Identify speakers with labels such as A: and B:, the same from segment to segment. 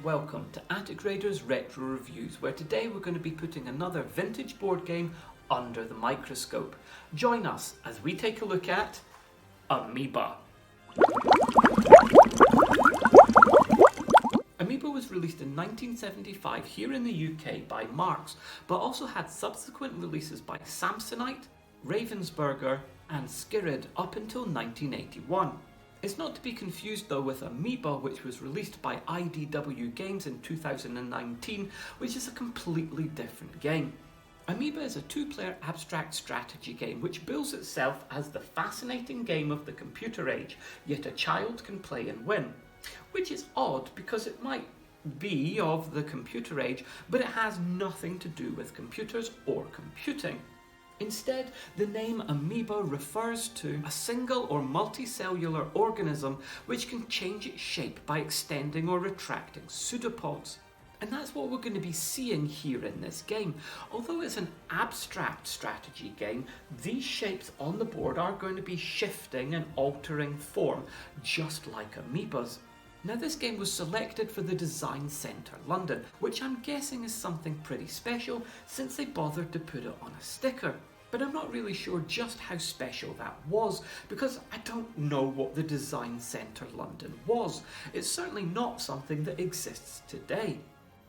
A: Welcome to Antigrader's Retro Reviews, where today we're going to be putting another vintage board game under the microscope. Join us as we take a look at Amoeba. Amoeba was released in 1975 here in the UK by Marx, but also had subsequent releases by Samsonite, Ravensburger and Skirid up until 1981. It's not to be confused though with Amoeba, which was released by IDW Games in 2019, which is a completely different game. Amoeba is a two-player abstract strategy game which bills itself as the fascinating game of the computer age, yet a child can play and win. Which is odd because it might be of the computer age, but it has nothing to do with computers or computing. Instead, the name amoeba refers to a single or multicellular organism which can change its shape by extending or retracting pseudopods. And that's what we're going to be seeing here in this game. Although it's an abstract strategy game, these shapes on the board are going to be shifting and altering form, just like amoebas. Now this game was selected for the Design Centre London, which I'm guessing is something pretty special since they bothered to put it on a sticker. But I'm not really sure just how special that was, because I don't know what the Design Centre London was. It's certainly not something that exists today.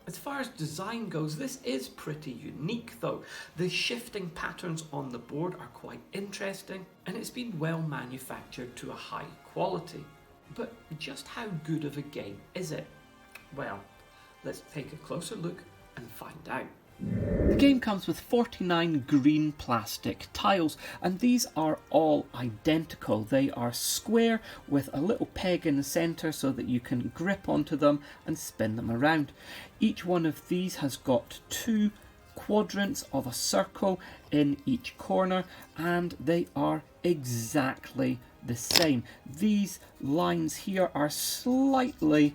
A: As far as design goes, this is pretty unique though. The shifting patterns on the board are quite interesting, and it's been well manufactured to a high quality. But just how good of a game is it? Well, let's take a closer look and find out. The game comes with 49 green plastic tiles, and these are all identical. They are square with a little peg in the centre so that you can grip onto them and spin them around. Each one of these has got two quadrants of a circle in each corner, and they are exactly the same. These lines here are slightly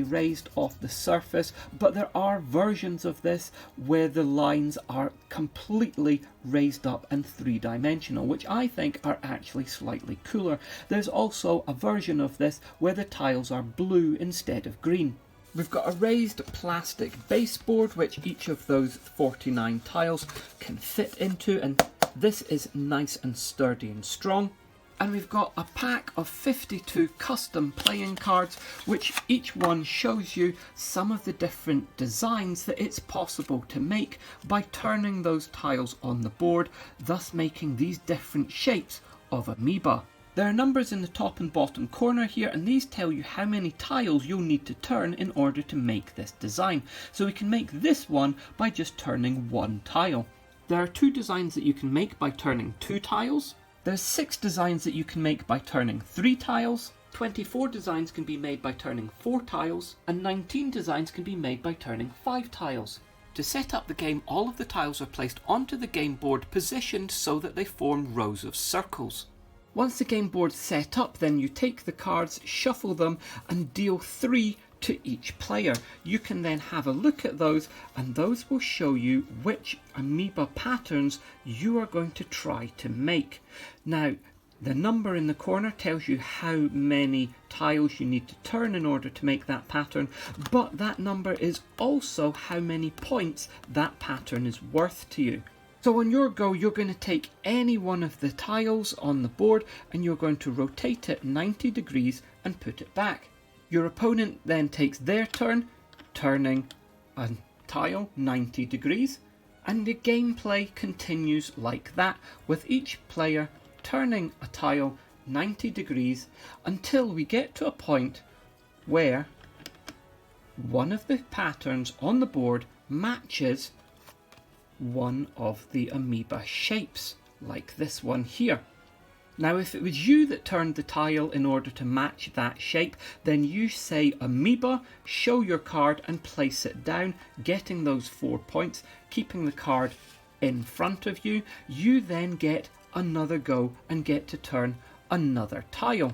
A: raised off the surface, but there are versions of this where the lines are completely raised up and three-dimensional, which I think are actually slightly cooler. There's also a version of this where the tiles are blue instead of green. We've got a raised plastic baseboard which each of those 49 tiles can fit into, and this is nice and sturdy and strong. And we've got a pack of 52 custom playing cards, which each one shows you some of the different designs that it's possible to make by turning those tiles on the board, thus making these different shapes of amoeba. There are numbers in the top and bottom corner here, and these tell you how many tiles you'll need to turn in order to make this design. So we can make this one by just turning one tile. There are two designs that you can make by turning two tiles. There's 6 designs that you can make by turning 3 tiles, 24 designs can be made by turning 4 tiles, and 19 designs can be made by turning 5 tiles. To set up the game, all of the tiles are placed onto the game board, positioned so that they form rows of circles. Once the game board's set up, then you take the cards, shuffle them, and deal 3 to each player. You can then have a look at those, and those will show you which amoeba patterns you are going to try to make. Now, the number in the corner tells you how many tiles you need to turn in order to make that pattern, but that number is also how many points that pattern is worth to you. So on your go, you're going to take any one of the tiles on the board and you're going to rotate it 90 degrees and put it back. Your opponent then takes their turn, turning a tile 90 degrees, and the gameplay continues like that, with each player turning a tile 90 degrees until we get to a point where one of the patterns on the board matches one of the amoeba shapes, like this one here. Now, if it was you that turned the tile in order to match that shape, then you say amoeba, show your card and place it down, getting those 4 points, keeping the card in front of you. You then get another go and get to turn another tile.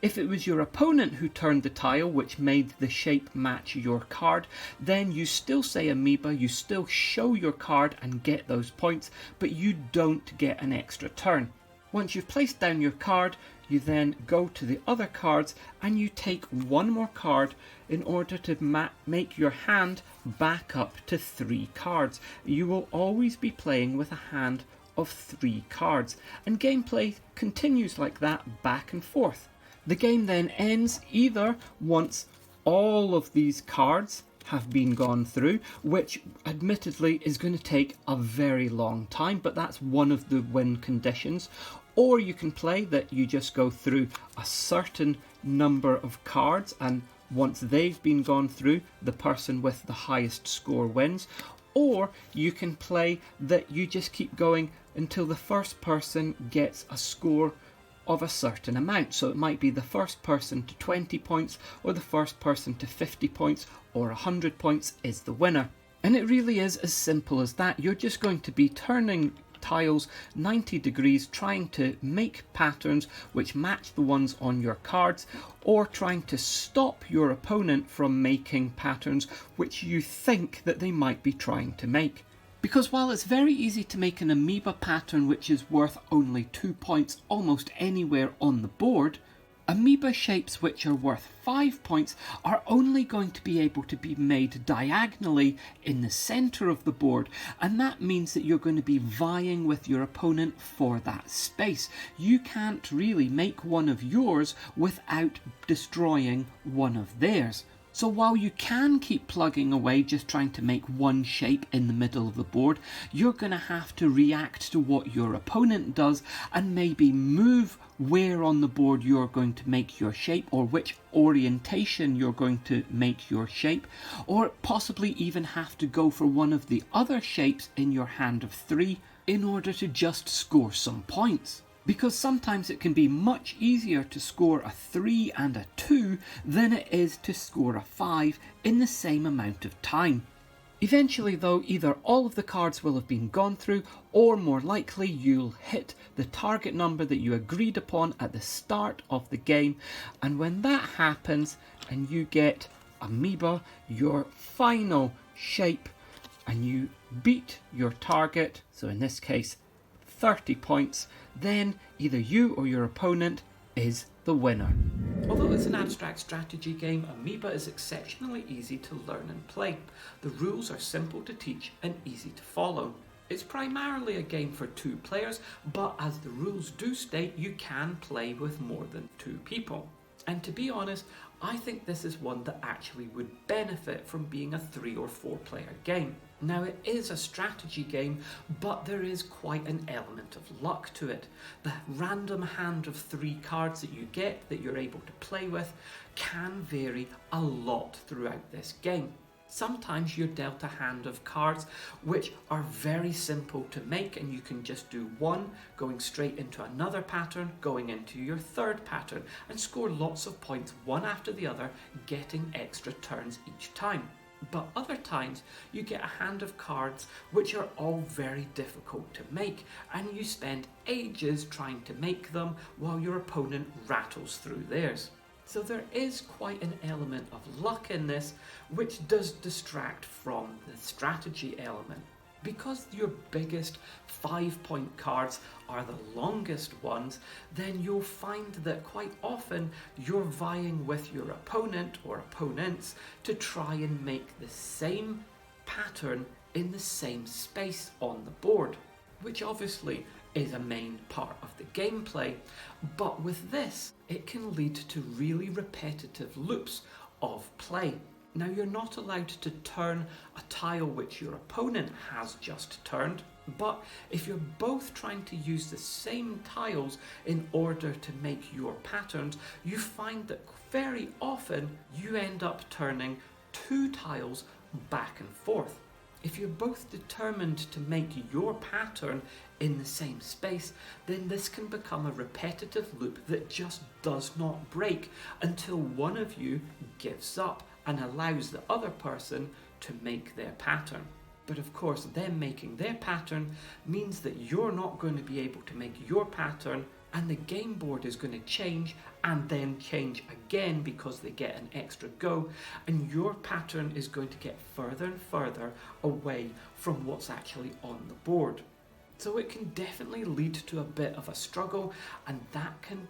A: If it was your opponent who turned the tile which made the shape match your card, then you still say amoeba, you still show your card and get those points, but you don't get an extra turn. Once you've placed down your card,
B: you then go to the other cards and you take one more card in order to make your hand back up to 3 cards. You will always be playing with a hand of 3 cards, and gameplay continues like that back and forth. The game then ends either once all of these cards have been gone through, which admittedly is going to take a very long time, but that's one of the win conditions. Or you can play that you just go through a certain number of cards, and once they've been gone through, the person with the highest score wins. Or you can play that you just keep going until the first person gets a score of a certain amount. So it might be the first person to 20 points, or the first person to 50 points, or 100 points is the winner. And it really is as simple as that. You're just going to be turning tiles 90 degrees, trying to make patterns which match the ones on your cards, or trying to stop your opponent from making patterns which you think that they might be trying to make. Because while it's very easy to make an amoeba pattern which is worth only 2 points almost anywhere on the board, amoeba shapes which are worth 5 points are only going to be able to be made diagonally in the centre of the board, and that means that you're going to be vying with your opponent for that space. You can't really make one of yours without destroying one of theirs. So while you can keep plugging away just trying to make one shape in the middle of the board, you're going to have to react to what your opponent does and maybe move where on the board you're going to make your shape, or which orientation you're going to make your shape, or possibly even have to go for one of the other shapes in your hand of 3 in order to just score some points. Because sometimes it can be much easier to score a 3 and a 2 than it is to score a 5 in the same amount of time. Eventually though, either all of the cards will have been gone through, or more likely you'll hit the target number that you agreed upon at the start of the game, and when that happens and you get amoeba, your final shape, and you beat your target, so in this case 30 points, then either you or your opponent is the winner.
A: Although it's an abstract strategy game, Amoeba is exceptionally easy to learn and play. The rules are simple to teach and easy to follow. It's primarily a game for 2 players, but as the rules do state, you can play with more than 2 people. And to be honest, I think this is one that actually would benefit from being a 3 or 4 player game. Now it is a strategy game, but there is quite an element of luck to it. The random hand of 3 cards that you get that you're able to play with can vary a lot throughout this game. Sometimes you're dealt a hand of cards which are very simple to make, and you can just do one, going straight into another pattern, going into your third pattern, and score lots of points one after the other, getting extra turns each time. But other times you get a hand of cards which are all very difficult to make, and you spend ages trying to make them while your opponent rattles through theirs. So there is quite an element of luck in this, which does distract from the strategy element. Because your biggest 5-point cards are the longest ones, then you'll find that quite often you're vying with your opponent or opponents to try and make the same pattern in the same space on the board, which obviously is a main part of the gameplay. But with this, it can lead to really repetitive loops of play. Now you're not allowed to turn a tile which your opponent has just turned, but if you're both trying to use the same tiles in order to make your patterns, you find that very often you end up turning 2 tiles back and forth. If you're both determined to make your pattern in the same space, then this can become a repetitive loop that just does not break until one of you gives up and allows the other person to make their pattern. But of course, them making their pattern means that you're not going to be able to make your pattern, and the game board is going to change and then change again because they get an extra go, and your pattern is going to get further and further away from what's actually on the board. So it can definitely lead to a bit of a struggle, and that can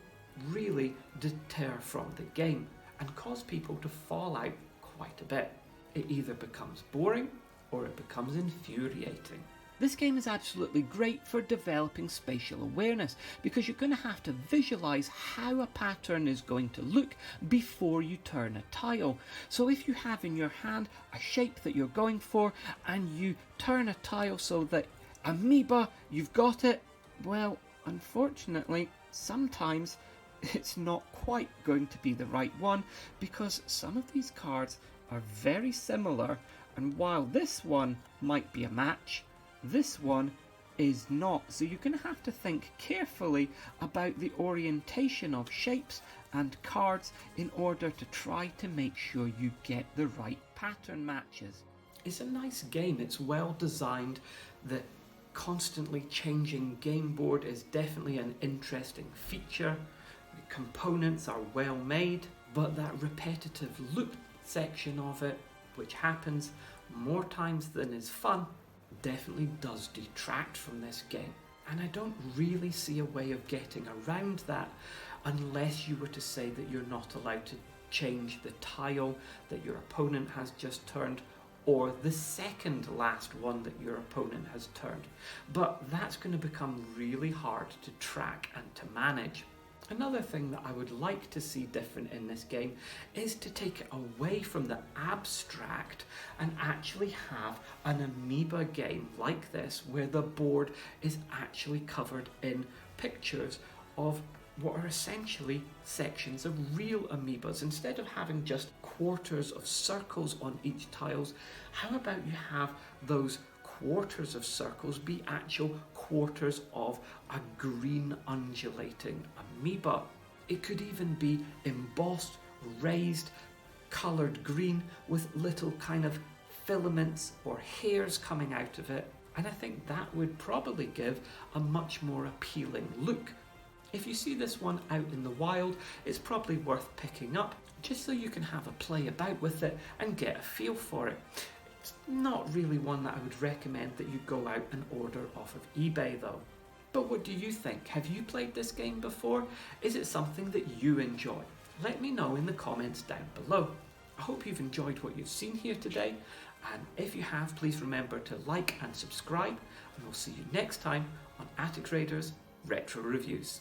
A: really deter from the game and cause people to fall out quite a bit. It either becomes boring or it becomes infuriating.
B: This game is absolutely great for developing spatial awareness because you're going to have to visualise how a pattern is going to look before you turn a tile. So if you have in your hand a shape that you're going for and you turn a tile so that Amoeba, you've got it, well, unfortunately, sometimes it's not quite going to be the right one because some of these cards are very similar, and while this one might be a match, this one is not. So you're going to have to think carefully about the orientation of shapes and cards in order to try to make sure you get the right pattern matches.
A: It's a nice game, it's well designed. The constantly changing game board is definitely an interesting feature. The components are well made, but that repetitive loop section of it, which happens more times than is fun, definitely does detract from this game. And I don't really see a way of getting around that unless you were to say that you're not allowed to change the tile that your opponent has just turned, or the second last one that your opponent has turned. But that's going to become really hard to track and to manage. Another thing that I would like to see different in this game is to take it away from the abstract and actually have an Amoeba game like this where the board is actually covered in pictures of what are essentially sections of real amoebas. Instead of having just quarters of circles on each tiles, how about you have those quarters of circles be actual quarters of a green undulating amoeba? It could even be embossed, raised, coloured green with little kind of filaments or hairs coming out of it, and I think that would probably give a much more appealing look. If you see this one out in the wild, it's probably worth picking up just so you can have a play about with it and get a feel for it. It's not really one that I would recommend that you go out and order off of eBay though. But what do you think? Have you played this game before? Is it something that you enjoy? Let me know in the comments down below. I hope you've enjoyed what you've seen here today, and if you have, please remember to like and subscribe, and we'll see you next time on Attic Raiders Retro Reviews.